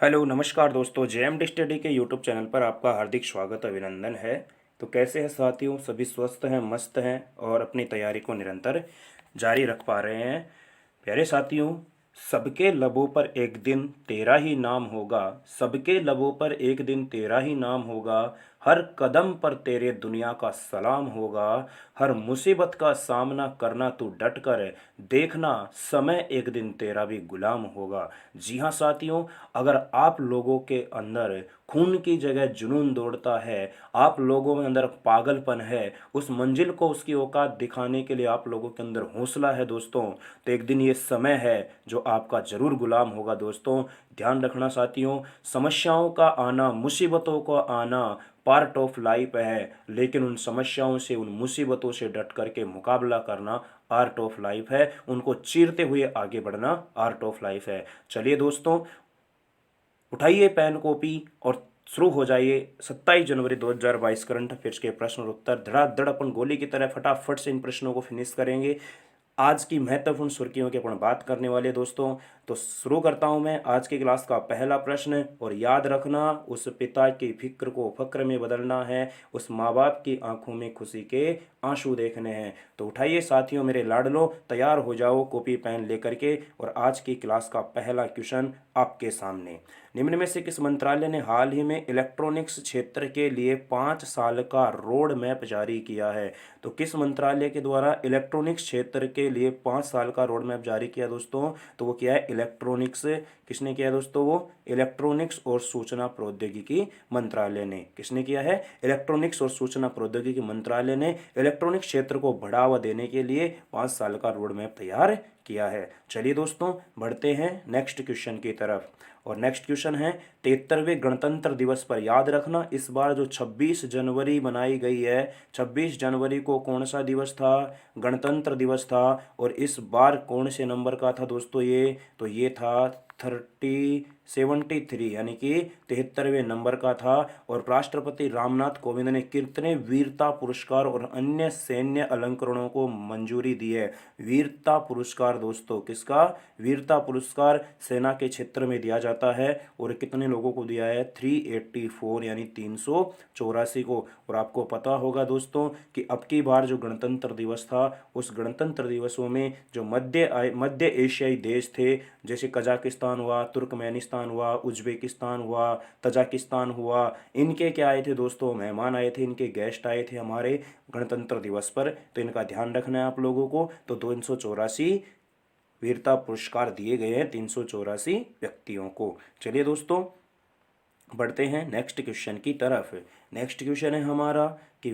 Hello नमस्कार दोस्तों, JMD study के यूट्यूब चैनल पर आपका हार्दिक स्वागत अभिनंदन है। तो कैसे हैं साथियों? सभी स्वस्थ हैं, मस्त हैं और अपनी तैयारी को निरंतर जारी रख पा रहे हैं। प्यारे साथियों, सबके लबों पर एक दिन तेरा ही नाम होगा। सबके लबों पर एक दिन तेरा ही नाम होगा। हर कदम पर तेरे दुनिया का सलाम होगा। हर मुसीबत का सामना करना तू डट कर, देखना समय एक दिन तेरा भी गुलाम होगा। जी हाँ साथियों, अगर आप लोगों के अंदर खून की जगह जुनून दौड़ता है, आप लोगों में अंदर पागलपन है, उस मंजिल को उसकी औकात दिखाने के लिए आप लोगों के अंदर हौसला है दोस्तों, तो एक दिन ये समय है जो आपका जरूर गुलाम होगा दोस्तों। ध्यान रखना साथियों, समस्याओं का आना, मुसीबतों का आना पार्ट ऑफ लाइफ है, लेकिन उन समस्याओं से, उन मुसीबतों से डट करके मुकाबला करना आर्ट ऑफ लाइफ है। उनको चीरते हुए आगे बढ़ना आर्ट ऑफ लाइफ है। चलिए दोस्तों, उठाइए पेन कॉपी और शुरू हो जाइए। 27 जनवरी 2022 करंट अफेयर्स के प्रश्न और उत्तर धड़ाधड़ अपन गोली की तरह फटाफट से इन प्रश्नों को फिनिश करेंगे। आज की महत्वपूर्ण सुर्खियों की अपन बात करने वाले दोस्तों। तो शुरू करता हूं मैं आज की क्लास का पहला प्रश्न। और याद रखना, उस पिता की फिक्र को फक्र में बदलना है, उस माँ बाप की आंखों में खुशी के आंसू देखने हैं। तो उठाइए साथियों, मेरे लाडलो, तैयार हो जाओ कॉपी पेन लेकर के। और आज की क्लास का पहला क्वेश्चन आपके सामने। निम्न में से किस मंत्रालय ने हाल ही में इलेक्ट्रॉनिक्स क्षेत्र के लिए 5 साल का रोड मैप जारी किया है? तो किस मंत्रालय के द्वारा इलेक्ट्रॉनिक्स क्षेत्र के लिए 5 साल का रोड मैप जारी किया दोस्तों? तो वो क्या है? इलेक्ट्रॉनिक्स। किसने किया दोस्तों? वो इलेक्ट्रॉनिक्स और सूचना प्रौद्योगिकी मंत्रालय ने। किसने किया है? इलेक्ट्रॉनिक्स और सूचना प्रौद्योगिकी मंत्रालय ने इलेक्ट्रॉनिक्स क्षेत्र को बढ़ावा देने के लिए 5 साल का रोड मैप तैयार किया है। चलिए दोस्तों, बढ़ते हैं नेक्स्ट क्वेश्चन की तरफ। और नेक्स्ट क्वेश्चन है, 73वें गणतंत्र दिवस पर याद रखना, इस बार जो 26 जनवरी बनाई गई है, 26 जनवरी को कौन सा दिवस था? गणतंत्र दिवस था। और इस बार कौन से नंबर का था दोस्तों ये? तो ये था 73 यानी कि 73वें नंबर का था। और राष्ट्रपति रामनाथ कोविंद ने कितने वीरता पुरस्कार और अन्य सैन्य अलंकरणों को मंजूरी दी है? वीरता पुरस्कार दोस्तों, किसका? वीरता पुरस्कार सेना के क्षेत्र में दिया जाता है। और कितने लोगों को दिया है? 384 यानी 384 को। और आपको पता होगा दोस्तों कि अब की बार जो गणतंत्र दिवस था, उस गणतंत्र दिवसों में जो मध्य एशियाई देश थे, जैसे कजाकिस्तान हुआ, तुर्कमेनिस्तान हुआ, उज्बेकिस्तान हुआ, तजाकिस्तान हुआ, इनके क्या आए थे दोस्तों? मेहमान आए थे, इनके गेस्ट आए थे हमारे गणतंत्र दिवस पर। तो इनका ध्यान रखना है आप लोगों को। तो 284 वीरता पुरस्कार दिए गए हैं 384 व्यक्तियों को। चलिए दोस्तों, बढ़ते हैं नेक्स्ट क्वेश्चन की तरफ। नेक्स्ट क्वेश्चन है हमारा कि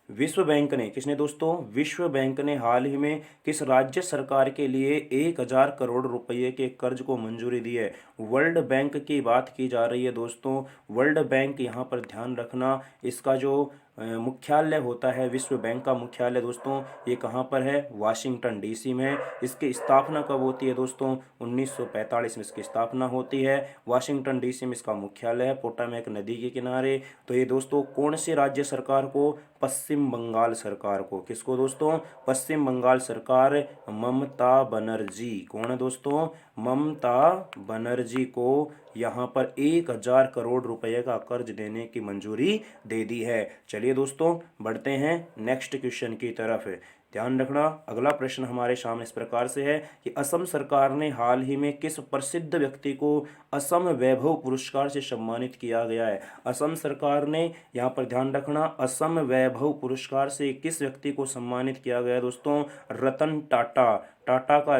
विश्व बैंक ने, किसने दोस्तों? विश्व बैंक ने हाल ही में किस राज्य सरकार के लिए 1000 करोड़ रुपए के कर्ज को मंजूरी दी है? वर्ल्ड बैंक की बात की जा रही है दोस्तों। वर्ल्ड बैंक, यहाँ पर ध्यान रखना, इसका जो मुख्यालय होता है, विश्व बैंक का मुख्यालय दोस्तों, ये कहाँ पर है? वाशिंगटन डीसी में। इसकी स्थापना कब होती है दोस्तों? 1945 में इसकी स्थापना होती है। वाशिंगटन डीसी में इसका मुख्यालय है, पोटामेक नदी के किनारे। तो ये दोस्तों कौन सी राज्य सरकार को? पश्चिम बंगाल सरकार को। किसको दोस्तों? पश्चिम बंगाल सरकार, ममता बनर्जी। कौन है दोस्तों? ममता बनर्जी को यहाँ पर 1000 करोड़ रुपए का कर्ज देने की मंजूरी दे दी है। चलिए दोस्तों, बढ़ते हैं नेक्स्ट क्वेश्चन की तरफ। ध्यान रखना, अगला प्रश्न हमारे सामने इस प्रकार से है कि असम सरकार ने हाल ही में किस प्रसिद्ध व्यक्ति को असम वैभव पुरस्कार से सम्मानित किया गया है? असम सरकार ने, यहाँ पर ध्यान रखना, असम वैभव पुरस्कार से किस व्यक्ति को सम्मानित किया गया है दोस्तों? रतन टाटा। टाटा का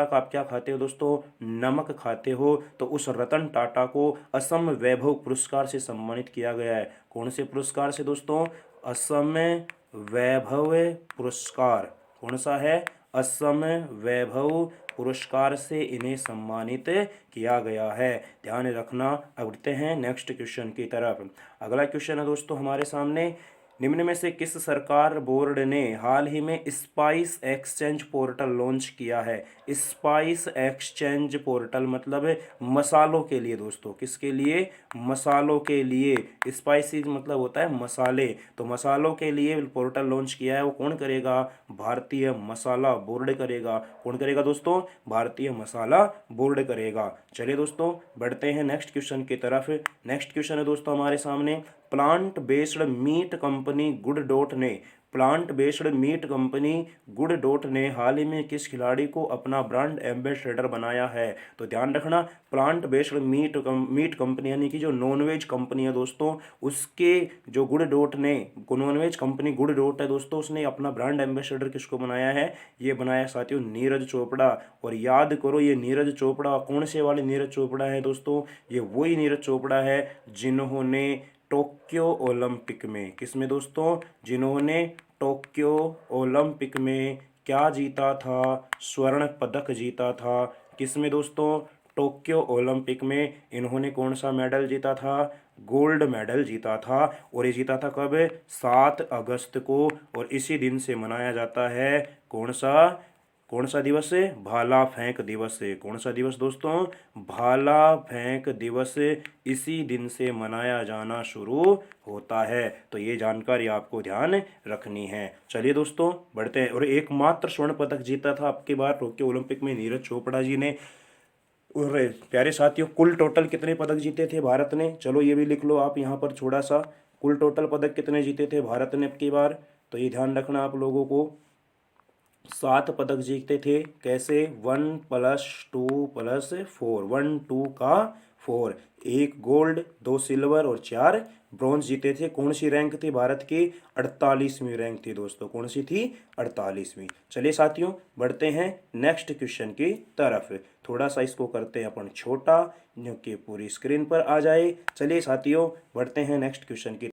आप क्या खाते हो दोस्तों? नमक खाते हो। तो उस रतन टाटा को असम वैभव पुरस्कार से सम्मानित किया गया है। कौन से पुरस्कार से दोस्तों? असम वैभव पुरस्कार। कौन सा है? असम वैभव पुरस्कार से इन्हें सम्मानित किया गया है। ध्यान रखना। अब बढ़ते हैं नेक्स्ट क्वेश्चन की तरफ। अगला क्वेश्चन है दोस्तों हमारे सामने, निम्न में से किस सरकार बोर्ड ने हाल ही में स्पाइस एक्सचेंज पोर्टल लॉन्च किया है? स्पाइस एक्सचेंज पोर्टल मतलब है मसालों के लिए दोस्तों, किसके लिए? मसालों के लिए। स्पाइसी मतलब होता है मसाले, तो मसालों के लिए पोर्टल लॉन्च किया है। वो कौन करेगा? भारतीय मसाला बोर्ड करेगा। कौन करेगा दोस्तों? भारतीय मसाला बोर्ड करेगा। चलिए दोस्तों बढ़ते हैं नेक्स्ट क्वेश्चन की तरफ। नेक्स्ट क्वेश्चन है दोस्तों हमारे सामने, plant based meat company good dot ने गुड डॉट ने हाल ही में किस खिलाड़ी को अपना ब्रांड एम्बेसडर बनाया है? तो ध्यान रखना, प्लांट बेस्ड मीट कंपनी यानी कि जो नॉनवेज कंपनी है दोस्तों, उसके जो गुड डॉट ने नॉनवेज कंपनी गुड डॉट है दोस्तों, उसने अपना ब्रांड एम्बेसडर किसको बनाया है? ये बनाया साथियों नीरज चोपड़ा। और याद करो ये नीरज चोपड़ा कौन से वाले नीरज चोपड़ा है दोस्तों? ये वही नीरज चोपड़ा है जिन्होंने टोक्यो ओलंपिक में, किसमें दोस्तों? जिन्होंने टोक्यो ओलंपिक में क्या जीता था? स्वर्ण पदक जीता था। किसमें दोस्तों? टोक्यो ओलंपिक में इन्होंने कौन सा मेडल जीता था? गोल्ड मेडल जीता था। और ये जीता था कब? 7 अगस्त को। और इसी दिन से मनाया जाता है कौन सा दिवस है? भाला फेंक दिवस है। कौन सा दिवस दोस्तों? भाला फेंक दिवस इसी दिन से मनाया जाना शुरू होता है। तो ये जानकारी आपको ध्यान रखनी है। चलिए दोस्तों बढ़ते हैं। और एकमात्र स्वर्ण पदक जीता था आपकी बार टोक्यो ओलंपिक में नीरज चोपड़ा जी ने। और प्यारे साथियों कुल टोटल कितने पदक जीते थे भारत ने? चलो ये भी लिख लो आप यहाँ पर थोड़ा सा, कुल टोटल पदक कितने जीते थे भारत ने अब की बार? तो ये ध्यान रखना आप लोगों को, 7 पदक जीते थे। कैसे? 1+2+4, 1 2 का 4, 1 गोल्ड 2 सिल्वर और 4 ब्रॉन्ज जीते थे। कौन सी रैंक थी भारत की? 48वीं रैंक थी दोस्तों। कौन सी थी? 48वीं। चलिए साथियों बढ़ते हैं नेक्स्ट क्वेश्चन की तरफ। थोड़ा सा इसको करते हैं अपन छोटा, जो कि पूरी स्क्रीन पर आ जाए। चलिए साथियों बढ़ते हैं नेक्स्ट क्वेश्चन की।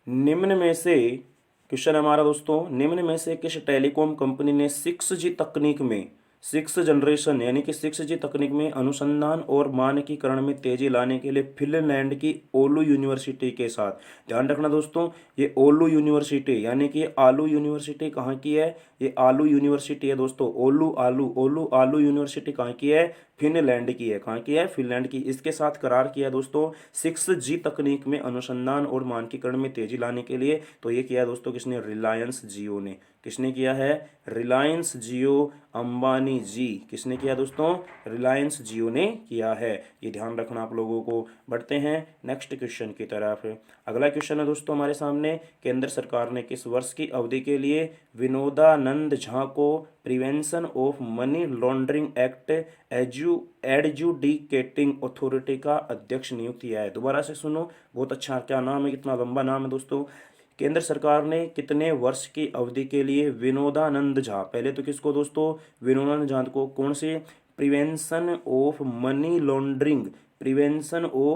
निम्न में से क्वेश्चन हमारा दोस्तों, निम्न में से किस टेलीकॉम कंपनी ने 6G तकनीक में 6 जनरेशन यानी कि 6G तकनीक में अनुसंधान और मानकीकरण में तेजी लाने के लिए फिनलैंड की ओलू यूनिवर्सिटी के साथ, ध्यान रखना दोस्तों, ये ओलू यूनिवर्सिटी यानी कि आलू यूनिवर्सिटी कहाँ की है? ये आलू यूनिवर्सिटी है दोस्तों। ओलू आलू यूनिवर्सिटी कहाँ की है? फिनलैंड की है। कहाँ की है? फिनलैंड की। इसके साथ करार किया दोस्तों 6G तकनीक में अनुसंधान और मानकीकरण में तेजी लाने के लिए। तो ये किया दोस्तों किसने? रिलायंस जियो ने। किसने किया है? रिलायंस जियो अंबानी जी। किसने किया दोस्तों? रिलायंस जियो ने किया है। ये ध्यान रखना आप लोगों को। बढ़ते हैं नेक्स्ट क्वेश्चन की तरफ। अगला क्वेश्चन है दोस्तों हमारे सामने, केंद्र सरकार ने किस वर्ष की अवधि के लिए विनोदानंद झा को prevention of money laundering act adjudicating authority का अध्यक्ष नियुक्त किया है? दोबारा से सुनो, बहुत अच्छा, क्या नाम है, कितना लंबा नाम है दोस्तों। केंद्र सरकार ने कितने वर्ष की अवधि के लिए विनोदानंद झा, पहले तो किसको दोस्तों? विनोदानंद झा को, कौन से? Prevention of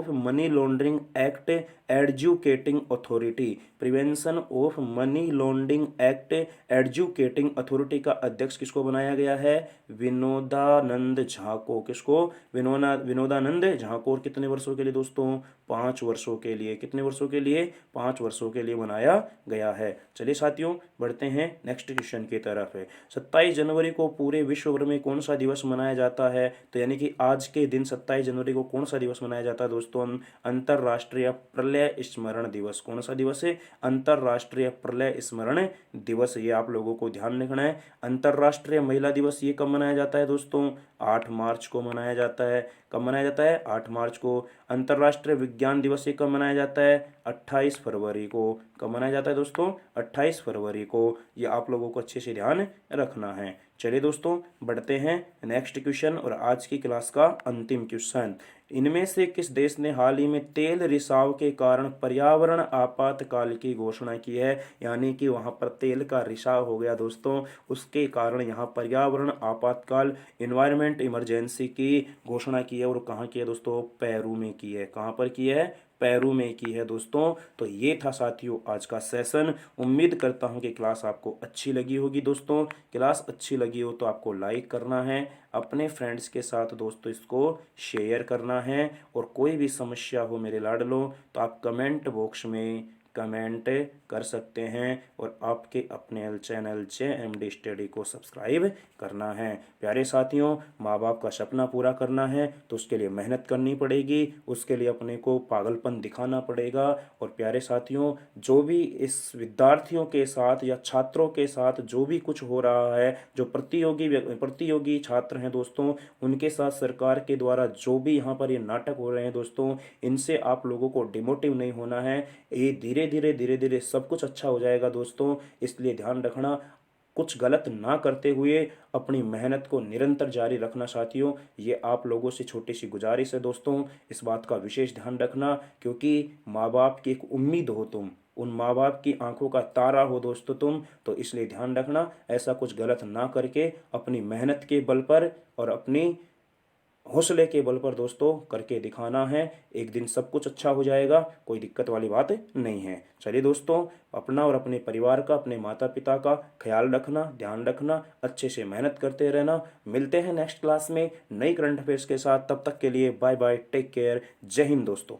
money laundering act adjudicating authority, prevention of money laundering act adjudicating authority का अध्यक्ष किसको बनाया गया है? विनोदानंद झा को। किसको? विनोदानंद झा को। और कितने वर्षों के लिए दोस्तों? 5 वर्षों के लिए। कितने वर्षों के लिए? 5 वर्षों के लिए बनाया गया है। चलिए साथियों बढ़ते हैं नेक्स्ट क्वेश्चन की तरफ। 27 जनवरी को पूरे विश्व भर में कौन सा दिवस मनाया जाता है? तो यानी कि आज के दिन 27 जनवरी को कौन सा दिवस मनाया जाता है दोस्तों? अंतर्राष्ट्रीय प्रलय स्मरण दिवस। कौन सा दिवस है? अंतर्राष्ट्रीय प्रलय स्मरण दिवस। ये आप लोगों को ध्यान रखना है। अंतर्राष्ट्रीय महिला दिवस ये कब मनाया जाता है दोस्तों? 8 मार्च को मनाया जाता है। कब मनाया जाता है? 8 मार्च को। अंतर्राष्ट्रीय विज्ञान दिवस ये कब मनाया जाता है? 28 फरवरी को। कब मनाया जाता है दोस्तों? 28 फरवरी को। ये आप लोगों को अच्छे से ध्यान रखना है। चलिए दोस्तों बढ़ते हैं नेक्स्ट क्वेश्चन और आज की क्लास का अंतिम क्वेश्चन। इनमें से किस देश ने हाल ही में तेल रिसाव के कारण पर्यावरण आपातकाल की घोषणा की है? यानी कि वहां पर तेल का रिसाव हो गया दोस्तों, उसके कारण यहाँ पर्यावरण आपातकाल इन्वायरमेंट इमरजेंसी की घोषणा की है। और कहाँ की है दोस्तों? पेरू में की है। कहाँ पर की है? पेरू में की है दोस्तों। तो ये था साथियों आज का सेशन। उम्मीद करता हूँ कि क्लास आपको अच्छी लगी होगी दोस्तों। क्लास अच्छी लगी हो तो आपको लाइक करना है, अपने फ्रेंड्स के साथ दोस्तों इसको शेयर करना है। और कोई भी समस्या हो मेरे लाडलो तो आप कमेंट बॉक्स में कमेंट कर सकते हैं और आपके अपने चैनल JMD स्टडी को सब्सक्राइब करना है। प्यारे साथियों, माँ बाप का सपना पूरा करना है तो उसके लिए मेहनत करनी पड़ेगी, उसके लिए अपने को पागलपन दिखाना पड़ेगा। और प्यारे साथियों, जो भी इस विद्यार्थियों के साथ या छात्रों के साथ जो भी कुछ हो रहा है, जो प्रतियोगी छात्र हैं दोस्तों, उनके साथ सरकार के द्वारा जो भी यहाँ पर ये नाटक हो रहे हैं दोस्तों, इनसे आप लोगों को डिमोटिव नहीं होना है। ये धीरे धीरे सब कुछ अच्छा हो जाएगा दोस्तों। इसलिए ध्यान रखना, कुछ गलत ना करते हुए अपनी मेहनत को निरंतर जारी रखना साथियों। ये आप लोगों से छोटी सी गुजारिश है दोस्तों, इस बात का विशेष ध्यान रखना, क्योंकि माँ बाप की एक उम्मीद हो तुम, उन माँ बाप की आंखों का तारा हो दोस्तों तुम। तो इसलिए ध्यान रखना, ऐसा कुछ गलत ना करके अपनी मेहनत के बल पर और अपनी हौसले के बल पर दोस्तों करके दिखाना है। एक दिन सब कुछ अच्छा हो जाएगा, कोई दिक्कत वाली बात नहीं है। चलिए दोस्तों, अपना और अपने परिवार का, अपने माता पिता का ख्याल रखना, ध्यान रखना, अच्छे से मेहनत करते रहना। मिलते हैं नेक्स्ट क्लास में नई करंट अफेयर्स के साथ। तब तक के लिए बाय बाय, टेक केयर, जय हिंद दोस्तों।